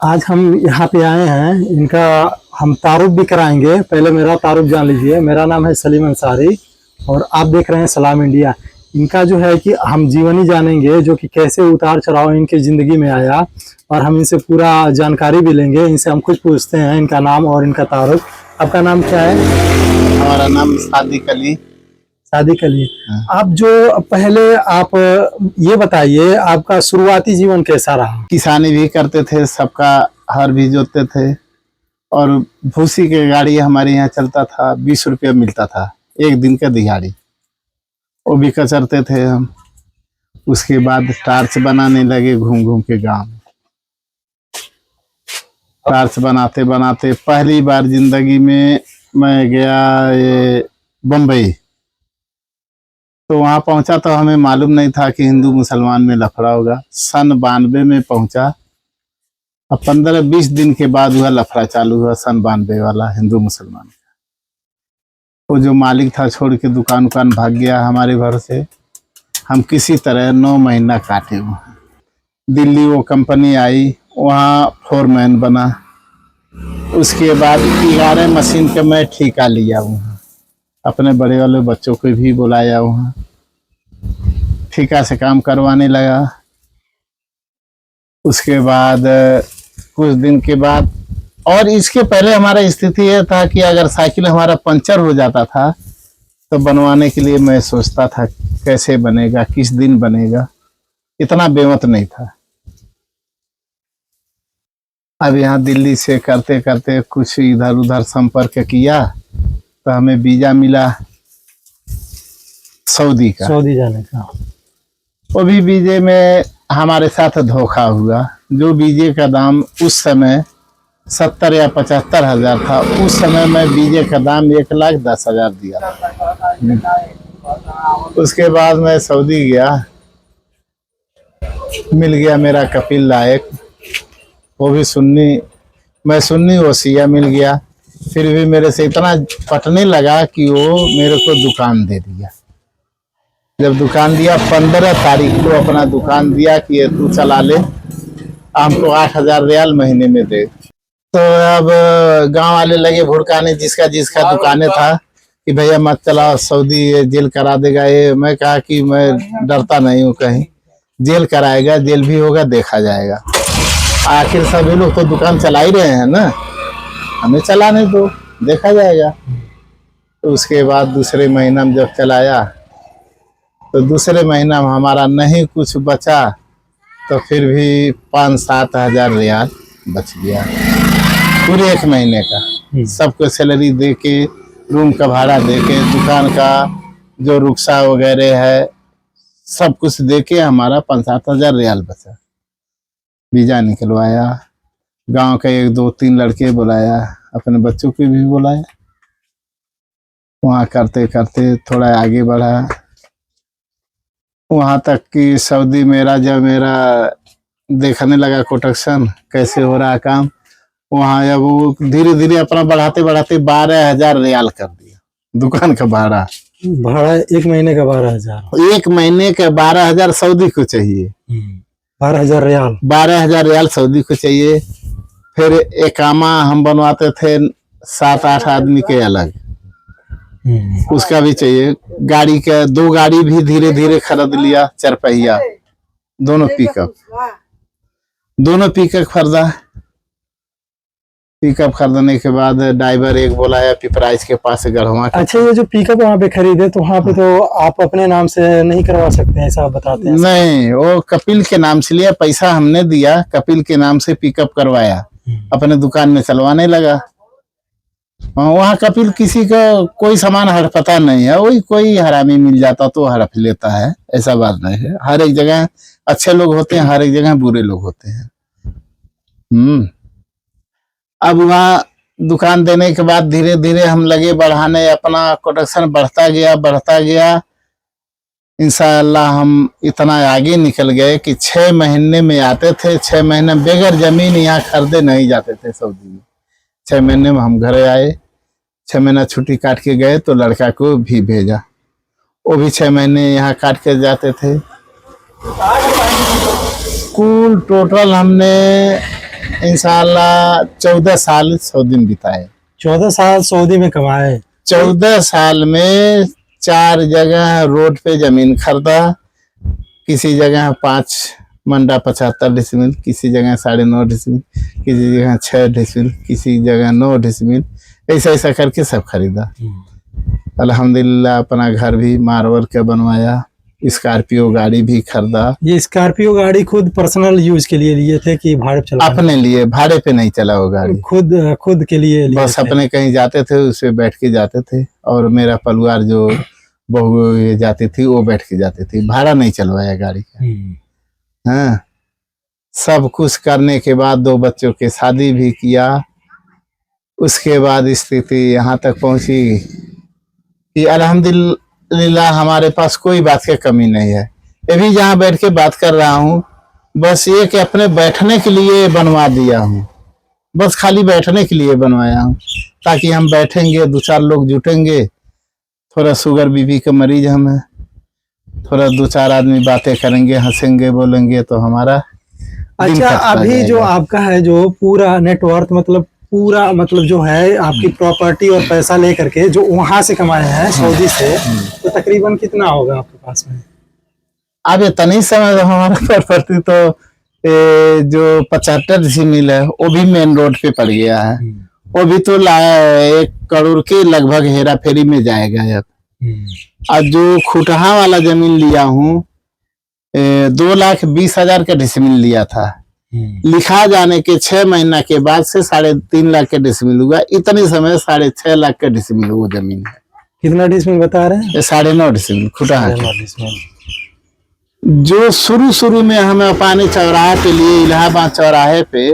आज हम यहाँ पे आए हैं, इनका हम तारुफ भी कराएंगे। पहले मेरा तारुफ जान लीजिए। मेरा नाम है सलीम अंसारी और आप देख रहे हैं सलाम इंडिया। इनका जो है कि हम जीवनी जानेंगे, जो कि कैसे उतार चढ़ाव इनकी ज़िंदगी में आया, और हम इनसे पूरा जानकारी भी लेंगे। इनसे हम कुछ पूछते हैं, इनका नाम और इनका तारुफ। आपका नाम क्या है? हमारा नाम सादिक अली। सादिक अली। आप जो पहले आप ये बताइए, आपका शुरुआती जीवन कैसा रहा? किसानी भी करते थे, सबका हर भी जोतते थे, और भूसी के गाड़ी हमारे यहाँ चलता था। 20 रुपया मिलता था एक दिन का दिहाड़ी, वो भी कचरते थे हम। उसके बाद टार्च बनाने लगे घूम घूम के गांव में। टार्च बनाते बनाते पहली बार जिंदगी में मैं गया ये बम्बई। तो वहाँ पहुंचा तो हमें मालूम नहीं था कि हिंदू मुसलमान में लफड़ा होगा। सन 92 में पहुंचा। अब 15-20 दिन के बाद हुआ लफड़ा चालू हुआ, सन 92 वाला हिंदू मुसलमान का। वो जो मालिक था छोड़ के दुकान भाग गया हमारे घर से। हम किसी तरह 9 महीना काटे वहाँ। दिल्ली वो कंपनी आई, वहाँ फोरमैन बना। उसके बाद 11 मशीन का मैं ठेका लिया वहाँ। अपने बड़े वाले बच्चों को भी बुलाया वहाँ, ठेका से काम करवाने लगा। उसके बाद कुछ दिन के बाद, और इसके पहले हमारा स्थिति यह था कि अगर साइकिल हमारा पंचर हो जाता था तो बनवाने के लिए मैं सोचता था कैसे बनेगा, किस दिन बनेगा। इतना बेमत नहीं था। अब यहाँ दिल्ली से करते करते कुछ इधर उधर संपर्क किया तो हमें वीजा मिला सऊदी का, सऊदी जाने का। वो भी वीजे में हमारे साथ धोखा हुआ। जो वीजे का दाम उस समय 70 या 75 हजार था, उस समय मैं वीजे का दाम 1,10,000 दिया था। उसके बाद मैं सऊदी गया, मिल गया मेरा कपिल लायक, वो भी सुन्नी, मैं सुन्नी, वो शिया मिल गया। फिर भी मेरे से इतना पटने लगा कि वो मेरे को दुकान दे दिया। जब दुकान दिया 15 तारीख को अपना दुकान दिया कि ये तू चला ले, हमको 8,000 रियाल महीने में दे। तो अब गांव वाले लगे भुड़काने, जिसका जिसका दुकानें था कि भैया मत चलाओ, सऊदी जेल करा देगा ये। मैं कहा कि मैं डरता नहीं हूँ, कहीं जेल कराएगा, जेल भी होगा, देखा जाएगा। आखिर सभी लोग तो दुकान चला ही रहे हैं ना, हमें चलाने दो, देखा जाएगा। तो उसके बाद दूसरे महीना में जब चलाया तो दूसरे महीना में हमारा नहीं कुछ बचा, तो फिर भी 5-7 हजार रियाल बच गया पूरे एक महीने का। सबको सैलरी दे के, रूम का भाड़ा दे के, दुकान का जो रुखसा वगैरह है सब कुछ दे के हमारा 5-7 हजार रियाल बचा। वीजा निकलवाया, गांव के 1-2-3 लड़के बुलाया, अपने बच्चों को भी बुलाया। वहाँ करते करते थोड़ा आगे बढ़ा, वहाँ तक कि सऊदी जब मेरा देखने लगा कोटेक्शन कैसे हो रहा काम, वहाँ अब वो धीरे धीरे अपना बढ़ाते बढ़ाते 12,000 रियाल कर दिया दुकान का भाड़ा। भाड़ा एक महीने का 12,000? एक महीने का 12,000 सऊदी को चाहिए। 12,000 रियाल? 12,000 रियाल सऊदी को चाहिए। फिर एकामा हम बनवाते थे 7-8 आदमी के अलग, उसका भी चाहिए। गाड़ी का 2 गाड़ी भी धीरे धीरे खरीद लिया, 4 पहिया, दोनों पिकअप खरीदा। पिकअप खरीदने के बाद ड्राइवर एक बुलाया पिपराइज के पास गढ़वा। अच्छा, ये जो पिकअप वहाँ पे खरीदे तो वहाँ पे तो आप अपने नाम से नहीं करवा सकते हैं, ऐसा आप बताते हैं? नहीं, वो कपिल के नाम से लिया, पैसा हमने दिया, कपिल के नाम से पिकअप करवाया, अपने दुकान में चलवाने लगा। वहाँ कपिल किसी का कोई सामान हड़पता नहीं है, वही कोई हरामी मिल जाता तो हड़प लेता है, ऐसा बात नहीं है। हर एक जगह अच्छे लोग होते हैं, हर एक जगह बुरे लोग होते हैं। अब वहाँ दुकान देने के बाद धीरे धीरे हम लगे बढ़ाने, अपना प्रोडक्शन बढ़ता गया। इंशाअल्लाह हम इतना आगे निकल गए कि 6 महीने में आते थे। 6 महीने बगैर जमीन यहाँ खरीदे नहीं जाते थे सऊदी में। 6 महीने में हम घर आए, 6 महीना छुट्टी काट के गए तो लड़का को भी भेजा, वो भी 6 महीने यहाँ काट के जाते थे। कुल टोटल हमने इंशाल्लाह 14 साल सऊदी में बिताए। 14 साल सऊदी में कमाए। 14 साल में 4 जगह रोड पे जमीन खरीदा, किसी जगह 5 मंडा 75 डिसमिल, किसी जगह 9.5 डिसमिल, किसी जगह 6 डिसमिल, किसी जगह 9 डिसमिल, ऐसा ऐसा करके सब खरीदा। अल्हम्दुलिल्लाह अपना घर भी मार्बल का बनवाया, स्कॉर्पियो गाड़ी भी खरीदा। ये स्कॉर्पियो गाड़ी खुद पर्सनल यूज के लिए लिए थे कि भाड़े पे चला? अपने लिए, भाड़े पे नहीं चला वो गाड़ी, खुद के लिए लिए बस थे। अपने कहीं जाते थे उससे बैठ के जाते थे, और मेरा परिवार जो बहू ये जाती थी वो बैठ के जाती थी, भाड़ा नहीं चलवाया गाड़ी का। हाँ, सब कुछ करने के बाद 2 बच्चों की शादी भी किया। उसके बाद स्थिति यहाँ तक पहुंची कि अल्हम्दुलिल्लाह हमारे पास कोई बात की कमी नहीं है। अभी जहाँ बैठ के बात कर रहा हूँ, बस ये कि अपने बैठने के लिए बनवा दिया हूँ, बस खाली बैठने के लिए बनवाया हूँ, ताकि हम बैठेंगे 2-4 लोग जुटेंगे, थोड़ा शुगर बीपी के मरीज हम हैं, थोड़ा 2-4 आदमी बातें करेंगे, हंसेंगे, बोलेंगे तो हमारा दिन अच्छा, कटता अभी जो जाएगा। आपका है जो पूरा नेटवर्थ मतलब पूरा मतलब जो है आपकी प्रॉपर्टी और पैसा लेकर के जो वहां से कमाए हैं सऊदी से, तो तकरीबन कितना होगा आपके पास में? अब इतनी समय हमारा प्रॉपर्टी तो जो 75 डिसमिल है वो भी मेन रोड पे पड़ गया है, वो भी तो 1 करोड़ के लगभग हेरा फेरी में जाएगा अब। और जो खुटहा वाला जमीन लिया हूँ 2,20,000 का डिसमिल लिया था, लिखा जाने के 6 महीना के बाद से 3.5 लाख का डिसमिल हुआ। इतने समय 6.5 लाख का डिसमिल वो जमीन है। कितना डिसमिल बता रहे हैं? 9.5 डिसमिल खुटहा के। 9.5 डिसमिल। जो शुरू में हमें पानी चौराहे पे लिए, इलाहाबाद चौराहे पे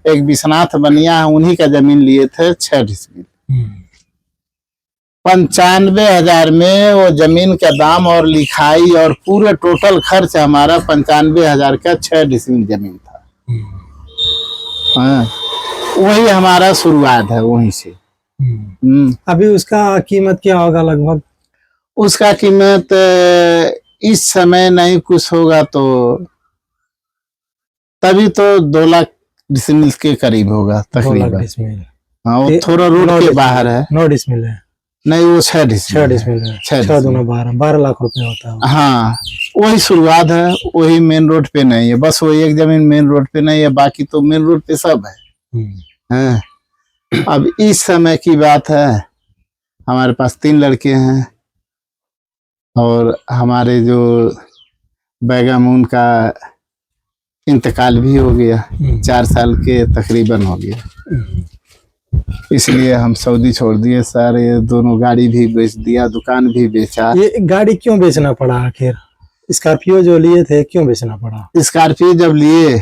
एक विश्वनाथ बनिया उन्हीं का जमीन लिए थे 6 डिसमिल। 95,000 में वो जमीन का दाम और लिखाई और पूरे टोटल खर्च हमारा 95,000 का 6 डिसमिल जमीन था। हाँ, वही हमारा शुरुआत है वहीं से। अभी उसका कीमत क्या होगा लगभग? उसका कीमत इस समय नहीं कुछ होगा तो तभी तो 2 लाख डिसमिल के करीब होगा 2 लाख तकरीबन। डिसमिल। हाँ, वो थोड़ा रोड के बाहर है। 9 डिसमिल है? नहीं, वो 6 डिसमिल 6 डिसमिल है। 6 6 दूना 12 लाख रुपए होता है। हाँ, वही शुरुआत है, वही मेन रोड पे नहीं है, बस वही एक जमीन मेन रोड पे नहीं है, बाकी तो मेन रोड पे सब है। हाँ, अब इस समय की बात है, हमारे पास 3 लड़के हैं और हमारे जो बेगम उनका इंतकाल भी हो गया, 4 साल के तकरीबन हो गया, इसलिए हम सऊदी छोड़ दिए सर। ये दोनों गाड़ी भी बेच दिया, दुकान भी बेचा। ये गाड़ी क्यों बेचना पड़ा आखिर? स्कॉर्पियो जो लिए थे क्यों बेचना पड़ा? स्कॉर्पियो जब लिए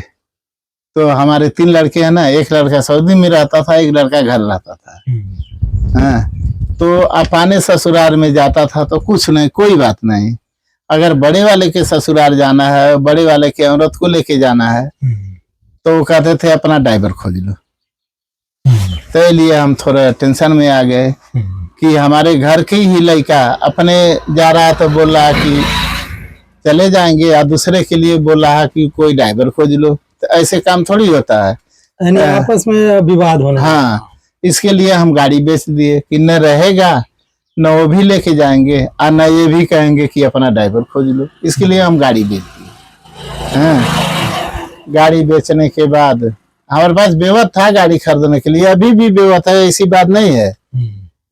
तो हमारे 3 लड़के हैं ना, एक लड़का सऊदी में रहता था, एक लड़का घर रहता था। हाँ, तो अपने ससुराल में जाता था तो कुछ नहीं, कोई बात नहीं। अगर बड़े वाले के ससुराल जाना है, बड़े वाले के औरत को लेके जाना है, तो वो कहते थे अपना ड्राइवर खोज लो। तो लिए हम थोड़ा टेंशन में आ गए कि हमारे घर के ही लड़का अपने जा रहा है तो बोल रहा कि चले जाएंगे, या दूसरे के लिए बोल रहा कि कोई ड्राइवर खोज लो। तो ऐसे काम थोड़ी होता है, यानी आपस में विवाद होना। हाँ, इसके लिए हम गाड़ी बेच दिए कि न रहेगा न वो भी लेके जाएंगे और न ये भी कहेंगे कि अपना ड्राइवर खोज लो। इसके लिए हम गाड़ी बेच दिए। हाँ, गाड़ी बेचने के बाद हमारे पास बेवत था गाड़ी खरीदने के लिए, अभी भी बेवत है, ऐसी बात नहीं है,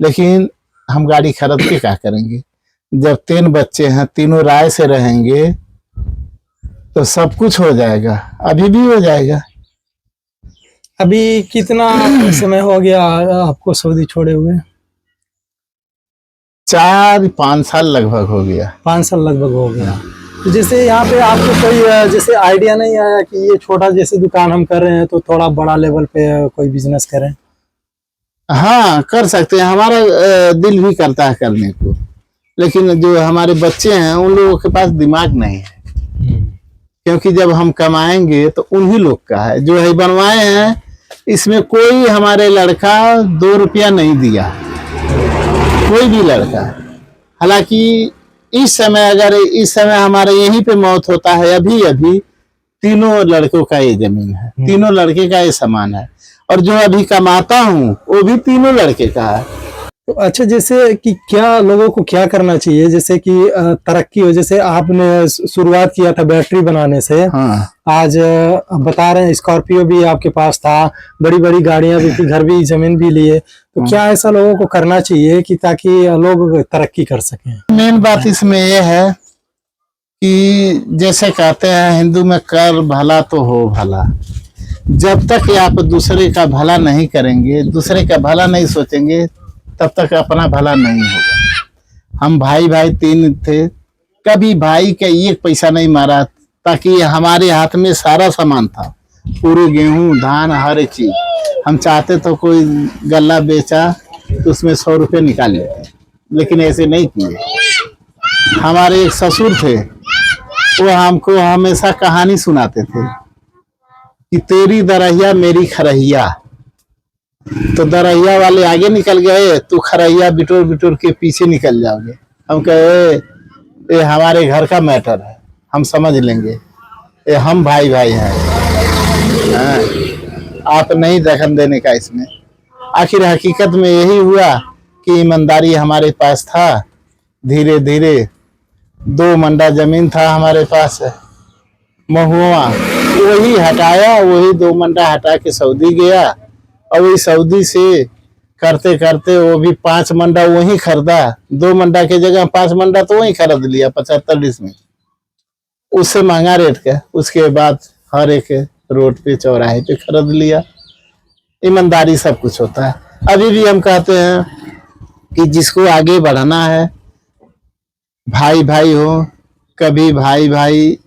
लेकिन हम गाड़ी खरीद के क्या करेंगे? जब 3 बच्चे हैं, तीनों राय से रहेंगे तो सब कुछ हो जाएगा, अभी भी हो जाएगा। अभी कितना समय हो गया आपको सऊदी छोड़े हुए? 4-5 साल लगभग हो गया। 5 साल लगभग हो गया। तो जैसे यहाँ पे आपको कोई जैसे आइडिया नहीं आया कि ये छोटा जैसे दुकान हम कर रहे हैं तो थोड़ा बड़ा लेवल पे कोई बिजनेस करें? हाँ, कर सकते हैं, हमारा दिल भी करता है करने को, लेकिन जो हमारे बच्चे हैं उन लोगों के पास दिमाग नहीं है, क्योंकि जब हम कमाएंगे तो उन्हीं लोग का है। जो है बनवाए हैं, इसमें कोई हमारे लड़का 2 रुपया नहीं दिया, कोई भी लड़का। हालांकि इस समय अगर इस समय हमारे यहीं पे मौत होता है अभी अभी, तीनों लड़कों का ये जमीन है, तीनों लड़के का ये सामान है, और जो अभी कमाता हूँ वो भी तीनों लड़के का है। तो अच्छा, जैसे कि क्या लोगों को क्या करना चाहिए, जैसे कि तरक्की हो, जैसे आपने शुरुआत किया था बैटरी बनाने से, हाँ आज बता रहे हैं स्कॉर्पियो भी आपके पास था, बड़ी बड़ी गाड़ियां भी थी, घर भी, जमीन भी लिए, तो क्या ऐसा लोगों को करना चाहिए कि ताकि लोग तरक्की कर सकें? मेन बात इसमें यह है कि जैसे कहते हैं हिंदू में, कर भला तो हो भला। जब तक आप दूसरे का भला नहीं करेंगे, दूसरे का भला नहीं सोचेंगे, तब तक अपना भला नहीं होगा। हम भाई भाई तीन थे, कभी भाई का एक पैसा नहीं मारा, ताकि हमारे हाथ में सारा सामान था, पूरे गेहूं धान हर एक चीज। हम चाहते तो कोई गल्ला बेचा तो उसमें 100 रुपये निकाल लेते, लेकिन ऐसे नहीं किए। हमारे एक ससुर थे, वो हमको हमेशा कहानी सुनाते थे कि तेरी दरहिया मेरी खरहिया। तो दरहिया वाले आगे निकल गए, तू खरहिया बिटोर बिटोर के पीछे निकल जाओगे। हम कहे ये हमारे घर का मैटर है, हम समझ लेंगे, ये हम भाई भाई हैं, आप नहीं दखल देने का इसमें। आखिर हकीकत में यही हुआ कि ईमानदारी हमारे पास था। धीरे धीरे 2 मंडा जमीन था हमारे पास महुआ, वही हटाया, वही 2 मंडा हटा के सऊदी गया, और वही सऊदी से करते करते वो भी 5 मंडा वही खरीदा। 2 मंडा के जगह 5 मंडा तो वही खरीद लिया 75 डिसमिल, उससे महंगा रेट का। उसके बाद हर एक रोड पे चौराहे पे खरीद लिया। ईमानदारी सब कुछ होता है। अभी भी हम कहते हैं कि जिसको आगे बढ़ना है, भाई भाई हो, कभी भाई भाई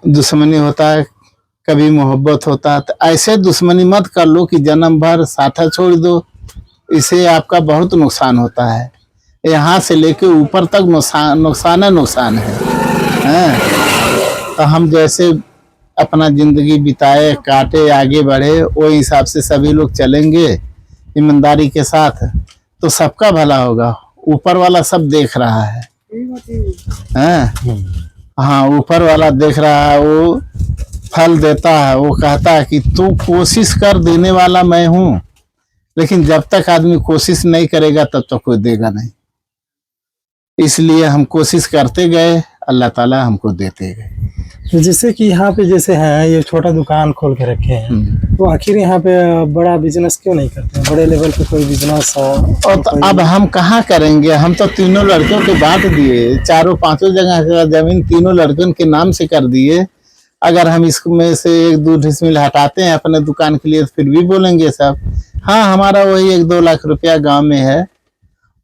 दुश्मनी होता है, कभी मोहब्बत होता है, तो ऐसे दुश्मनी मत कर लो कि जन्म भर साथा छोड़ दो। इससे आपका बहुत नुकसान होता है, यहाँ से लेके ऊपर तक नुकसान है। तो हम जैसे अपना जिंदगी बिताए, काटे, आगे बढ़े, वो हिसाब से सभी लोग चलेंगे ईमानदारी के साथ, तो सबका भला होगा। ऊपर वाला सब देख रहा है, हाँ ऊपर वाला देख रहा है, वो फल देता है। वो कहता है कि तू कोशिश कर, देने वाला मैं हूं। लेकिन जब तक आदमी कोशिश नहीं करेगा तब तक कोई देगा नहीं। इसलिए हम कोशिश करते गए, अल्लाह ताला हमको देते गए। तो जैसे कि यहाँ पे जैसे हैं, ये छोटा दुकान खोल के रखे हैं, तो आखिर यहाँ पे बड़ा बिजनेस क्यों नहीं करते हैं? बड़े लेवल पे कोई बिजनेस और तो अब हम कहाँ करेंगे? हम तो तीनों लड़कों के बांट दिए, 4-5 जगह का जमीन तीनों लड़कों के नाम से कर दिए। अगर हम इसमें से 1-2 डिसमिल हटाते हैं अपने दुकान के लिए, तो फिर भी बोलेंगे सब। हाँ, हमारा वही 1-2 लाख रुपया गांव में है,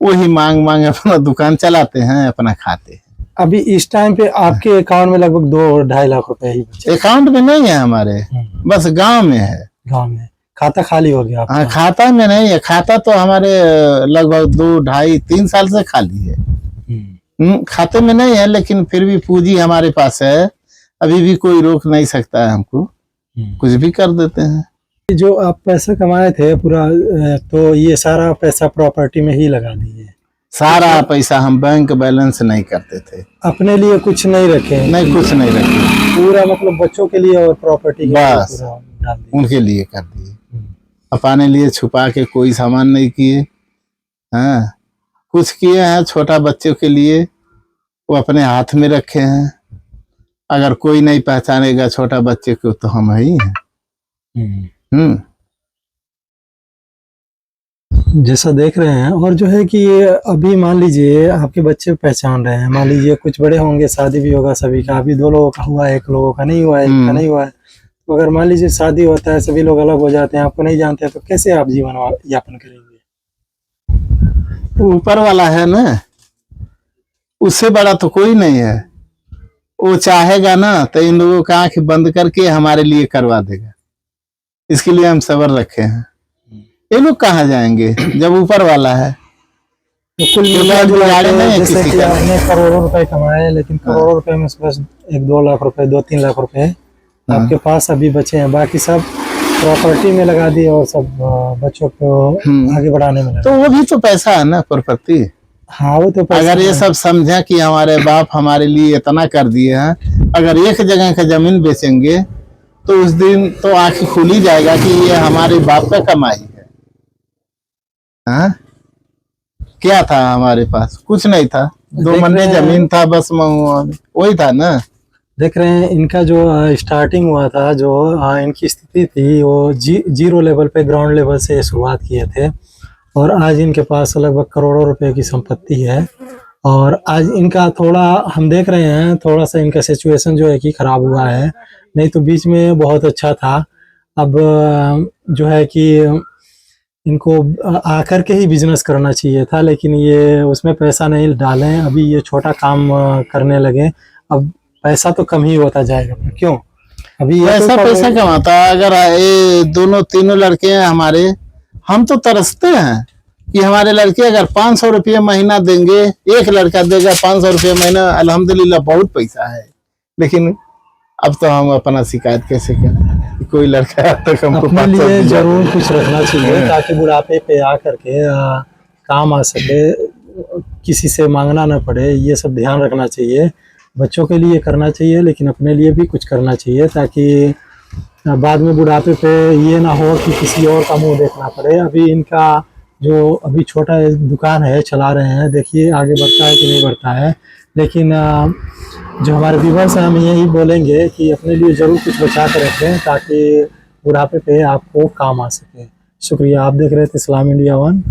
वही मांग मांग अपना दुकान चलाते हैं, अपना खाते हैं। अभी इस टाइम पे आपके अकाउंट में लगभग 2-2.5 लाख रुपए ही बचे। अकाउंट में नहीं है हमारे, बस गांव में है। गांव में खाता खाली हो गया? हाँ, खाता में नहीं है। खाता तो हमारे लगभग 2-2.5-3 साल से खाली है। खाते में नहीं है, लेकिन फिर भी पूंजी हमारे पास है। अभी भी कोई रोक नहीं सकता है हमको, कुछ भी कर देते हैं। जो आप पैसा कमाए थे पूरा, तो ये सारा पैसा प्रॉपर्टी में ही लगा दिए? सारा पैसा हम बैंक बैलेंस नहीं करते थे। अपने लिए कुछ नहीं रखे? नहीं, कुछ नहीं रखे। पूरा मतलब बच्चों के लिए और प्रॉपर्टी के लिए बस पूरा डाल दिया? उनके लिए कर दिए, अपने लिए छुपा के कोई सामान नहीं किए। हाँ, कुछ किए हैं छोटा बच्चों के लिए, वो अपने हाथ में रखे हैं। अगर कोई नहीं पहचानेगा छोटा बच्चे को, तो हम ही हैं। जैसा देख रहे हैं, और जो है कि अभी मान लीजिए आपके बच्चे पहचान रहे हैं, मान लीजिए कुछ बड़े होंगे, शादी भी होगा सभी का। अभी 2 लोगों का हुआ है, 1 लोगों का नहीं हुआ है, 1 का नहीं हुआ है। तो अगर मान लीजिए शादी होता है, सभी लोग अलग हो जाते हैं, आपको नहीं जानते हैं, तो कैसे आप जीवन यापन करेंगे? तो ऊपर वाला है ना, उससे बड़ा तो कोई नहीं है। वो चाहेगा ना तो इन लोगों का आंख बंद करके हमारे लिए करवा देगा। इसके लिए हम सब्र रखे हैं। ये लोग कहाँ जाएंगे जब ऊपर वाला है? तो कुल मिला के जैसे कि आपने करोड़ों रुपए कमाए, लेकिन करोड़ों रुपए में से बस 1-2 लाख रुपए, 2-3 लाख रुपए आपके पास अभी बचे हैं, बाकी सब प्रॉपर्टी में लगा दिए और सब बच्चों को आगे बढ़ाने में लगा। तो वो भी तो पैसा है ना, प्रॉपर्टी। हाँ, वो तो अगर ये सब समझा कि हमारे बाप हमारे लिए इतना कर दिए हैं, अगर एक जगह का जमीन बेचेंगे तो उस दिन तो आंख खुल ही जाएगा कि ये हमारे बाप का कमाई है। हाँ, क्या था हमारे पास? कुछ नहीं था, 2 देख मन्ने रहे हैं- जमीन था बस, वही था ना। देख रहे हैं इनका जो स्टार्टिंग हुआ था, जो इनकी स्थिति थी वो जीरो लेवल पे, ग्राउंड लेवल से शुरुआत किए थे और आज इनके पास लगभग करोड़ों रुपए की संपत्ति है। और आज इनका थोड़ा हम देख रहे हैं, थोड़ा सा इनका सिचुएशन जो है कि खराब हुआ है, नहीं तो बीच में बहुत अच्छा था। अब जो है कि इनको आकर के ही बिजनेस करना चाहिए था, लेकिन ये उसमें पैसा नहीं डालें, अभी ये छोटा काम करने लगे। अब पैसा तो कम ही होता जाएगा, क्यों? अभी ये पैसा तो पैसा कमाता है। अगर ये दोनों तीनों लड़के हैं हमारे, हम तो तरसते हैं कि हमारे लड़के अगर 500 रुपये महीना देंगे, एक लड़का देगा 500 रुपये महीना, अल्हम्दुलिल्लाह बहुत पैसा है। लेकिन अब तो हम अपना शिकायत कैसे करें कि कोई लड़का है तक हमको अपने 500 लिए दिया। जरूर कुछ रखना चाहिए ताकि बुढ़ापे पे आ करके काम आ सके, किसी से मांगना ना पड़े। ये सब ध्यान रखना चाहिए, बच्चों के लिए करना चाहिए, लेकिन अपने लिए भी कुछ करना चाहिए ताकि बाद में बुढ़ापे पे ये ना हो कि किसी और का मुंह देखना पड़े। अभी इनका जो अभी छोटा दुकान है चला रहे हैं, देखिए आगे बढ़ता है कि नहीं बढ़ता है। लेकिन जो हमारे व्यूअर्स हैं, हम यही बोलेंगे कि अपने लिए ज़रूर कुछ बचा कर रखें ताकि बुढ़ापे पे आपको काम आ सके। शुक्रिया। आप देख रहे थे इस्लाम इंडिया 1।